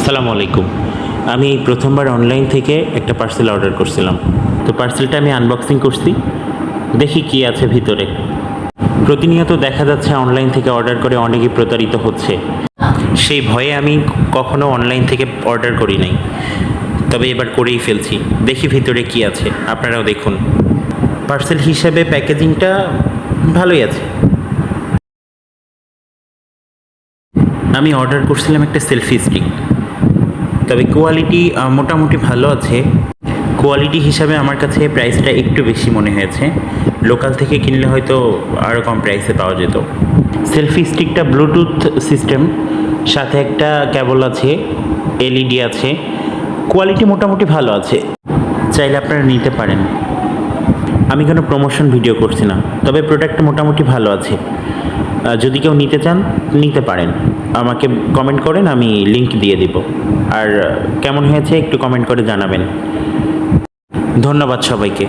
আসসালামু আলাইকুম। আমি এই প্রথমবার অনলাইন থেকে একটা পার্সেল অর্ডার করছিলাম। তো পার্সেলটা আমি আনবক্সিং করছি, দেখি কি আছে ভিতরে। প্রতিনিয়ত দেখা যাচ্ছে অনলাইন থেকে অর্ডার করে অনেকেই প্রতারিত হচ্ছে। সেই ভয়ে আমি কখনো অনলাইন থেকে অর্ডার করি নাই, তবে এবার করেই ফেলছি। দেখি ভিতরে কি আছে, আপনারাও দেখুন। পার্সেল হিসাবে প্যাকেজিংটা ভালোই আছে। আমি অর্ডার করছিলাম একটা সেলফি স্টিক, তবে কোয়ালিটি মোটামুটি ভালো আছে। কোয়ালিটি হিসাবে আমার কাছে প্রাইসটা একটু বেশি মনে হয়েছে। লোকাল থেকে কিনলে হয়তো আরও কম প্রাইসে পাওয়া যেত। সেলফি স্টিকটা ব্লুটুথ সিস্টেম, সাথে একটা কেবল আছে, এলইডি আছে। কোয়ালিটি মোটামুটি ভালো আছে, চাইলে আপনারা নিতে পারেন। আমি কোনো প্রমোশন ভিডিও করছি না, তবে প্রোডাক্টটা মোটামুটি ভালো আছে। যদি কেউ নিতে চান নিতে পারেন, আমাকে কমেন্ট করেন, আমি লিংক দিয়ে দিব। আর কেমন হয়েছে একটু কমেন্ট করে জানাবেন। ধন্যবাদ সবাইকে।